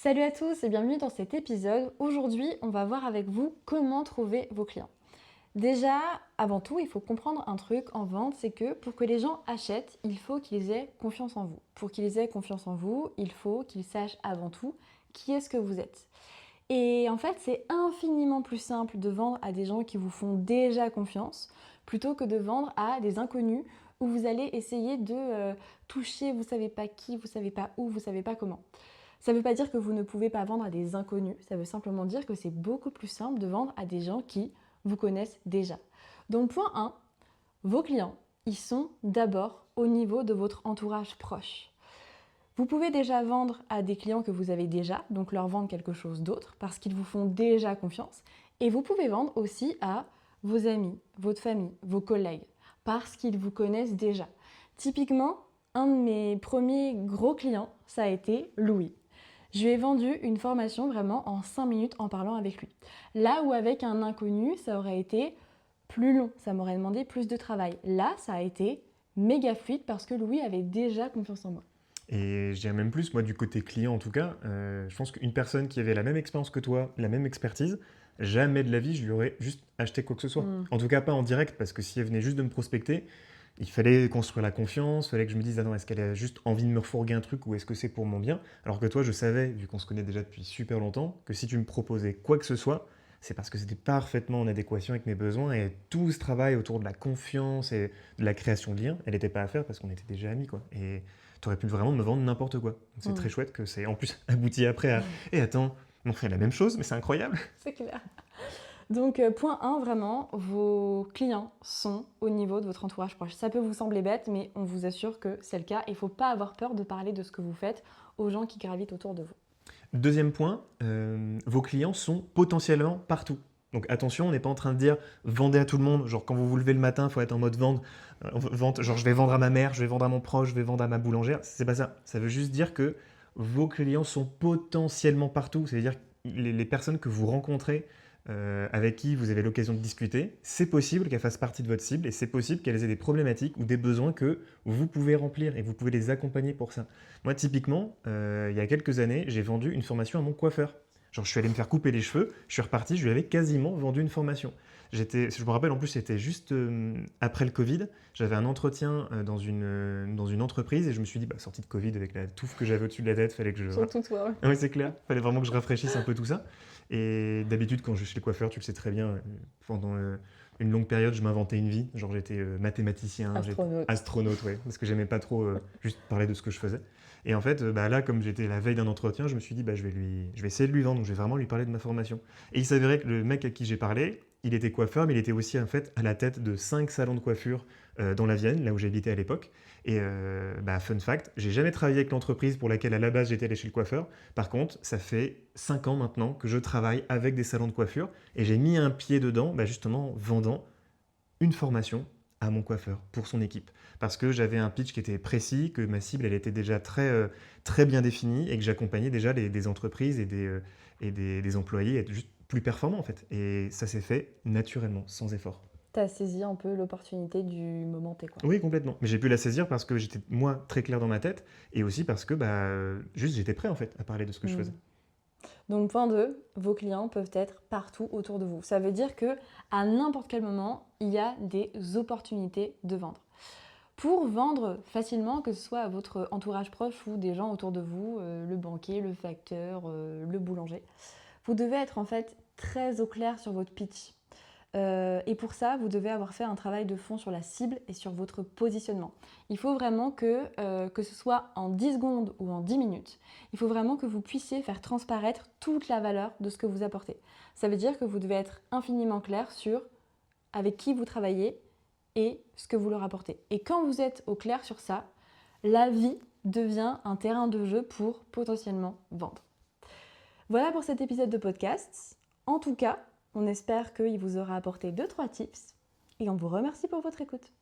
Salut à tous et bienvenue dans cet épisode. Aujourd'hui, on va voir avec vous comment trouver vos clients. Déjà, avant tout, il faut comprendre un truc en vente, c'est que pour que les gens achètent, il faut qu'ils aient confiance en vous. Pour qu'ils aient confiance en vous, il faut qu'ils sachent avant tout qui est-ce que vous êtes. Et en fait, c'est infiniment plus simple de vendre à des gens qui vous font déjà confiance plutôt que de vendre à des inconnus où vous allez essayer de toucher, vous savez pas qui, vous savez pas où, vous savez pas comment. Ça ne veut pas dire que vous ne pouvez pas vendre à des inconnus, ça veut simplement dire que c'est beaucoup plus simple de vendre à des gens qui vous connaissent déjà. Donc point 1, vos clients, ils sont d'abord au niveau de votre entourage proche. Vous pouvez déjà vendre à des clients que vous avez déjà, donc leur vendre quelque chose d'autre parce qu'ils vous font déjà confiance. Et vous pouvez vendre aussi à vos amis, votre famille, vos collègues, parce qu'ils vous connaissent déjà. Typiquement, un de mes premiers gros clients, ça a été Louis. Je lui ai vendu une formation vraiment en 5 minutes en parlant avec lui. Là où avec un inconnu, ça aurait été plus long, ça m'aurait demandé plus de travail. Là, ça a été méga fluide parce que Louis avait déjà confiance en moi. Et je dirais même plus, moi du côté client en tout cas, je pense qu'une personne qui avait la même expérience que toi, la même expertise, jamais de la vie je lui aurais juste acheté quoi que ce soit. En tout cas pas en direct, parce que si elle venait juste de me prospecter, il fallait construire la confiance, il fallait que je me dise, ah non, est-ce qu'elle a juste envie de me refourguer un truc ou est-ce que c'est pour mon bien? Alors que toi, je savais, vu qu'on se connaît déjà depuis super longtemps, que si tu me proposais quoi que ce soit, c'est parce que c'était parfaitement en adéquation avec mes besoins et tout ce travail autour de la confiance et de la création de liens, elle n'était pas à faire parce qu'on était déjà amis, quoi. Et tu aurais pu vraiment me vendre n'importe quoi. C'est très chouette que c'est en plus abouti après à et attends, on fait la même chose, mais c'est incroyable. C'est clair. Donc, point 1, vraiment, vos clients sont au niveau de votre entourage proche. Ça peut vous sembler bête, mais on vous assure que c'est le cas. Il ne faut pas avoir peur de parler de ce que vous faites aux gens qui gravitent autour de vous. Deuxième point, vos clients sont potentiellement partout. Donc attention, on n'est pas en train de dire vendez à tout le monde. Genre quand vous vous levez le matin, il faut être en mode vente. Genre je vais vendre à ma mère, je vais vendre à mon proche, je vais vendre à ma boulangère. C'est pas ça. Ça veut juste dire que vos clients sont potentiellement partout. C'est-à-dire que les personnes que vous rencontrez, avec qui vous avez l'occasion de discuter, c'est possible qu'elles fassent partie de votre cible et c'est possible qu'elles aient des problématiques ou des besoins que vous pouvez remplir et vous pouvez les accompagner pour ça. Moi, typiquement, il y a quelques années, j'ai vendu une formation à mon coiffeur. Genre, je suis allé me faire couper les cheveux, je suis reparti, je lui avais quasiment vendu une formation. Je me rappelle, en plus, c'était juste après le Covid. J'avais un entretien dans une entreprise et je me suis dit, bah, sortie de Covid avec la touffe que j'avais au-dessus de la tête, fallait que je. Surtout toi. Ah oui, c'est clair. Fallait vraiment que je rafraîchisse un peu tout ça. Et d'habitude, quand je suis chez le coiffeur, tu le sais très bien, pendant une longue période, je m'inventais une vie. Genre, j'étais mathématicien, j'étais Astronaute. astronaute, ouais, parce que j'aimais pas trop juste parler de ce que je faisais. Et en fait, bah, là, comme j'étais la veille d'un entretien, je me suis dit, bah, je vais essayer de lui vendre. Donc, je vais vraiment lui parler de ma formation. Et il s'avérait que le mec à qui j'ai parlé, il était coiffeur, mais il était aussi en fait à la tête de 5 salons de coiffure dans la Vienne, là où j'habitais à l'époque. Et bah, fun fact, j'ai jamais travaillé avec l'entreprise pour laquelle à la base j'étais allé chez le coiffeur. Par contre, ça fait 5 ans maintenant que je travaille avec des salons de coiffure et j'ai mis un pied dedans, bah, justement vendant une formation à mon coiffeur pour son équipe. Parce que j'avais un pitch qui était précis, que ma cible elle était déjà très bien définie et que j'accompagnais déjà des entreprises et des employés à être juste plus performants en fait. Et ça s'est fait naturellement, sans effort. T'as saisi un peu l'opportunité du moment T, quoi. Oui, complètement. Mais j'ai pu la saisir parce que j'étais, moi, très clair dans ma tête et aussi parce que bah, juste j'étais prêt en fait à parler de ce que je faisais. Donc point 2, vos clients peuvent être partout autour de vous. Ça veut dire que à n'importe quel moment, il y a des opportunités de vendre. Pour vendre facilement, que ce soit à votre entourage proche ou des gens autour de vous, le banquier, le facteur, le boulanger, vous devez être en fait très au clair sur votre pitch. Et pour ça, vous devez avoir fait un travail de fond sur la cible et sur votre positionnement. Il faut vraiment que ce soit en 10 secondes ou en 10 minutes, il faut vraiment que vous puissiez faire transparaître toute la valeur de ce que vous apportez. Ça veut dire que vous devez être infiniment clair sur avec qui vous travaillez et ce que vous leur apportez. Et quand vous êtes au clair sur ça, la vie devient un terrain de jeu pour potentiellement vendre. Voilà pour cet épisode de podcast. En tout cas, on espère qu'il vous aura apporté 2-3 tips et on vous remercie pour votre écoute.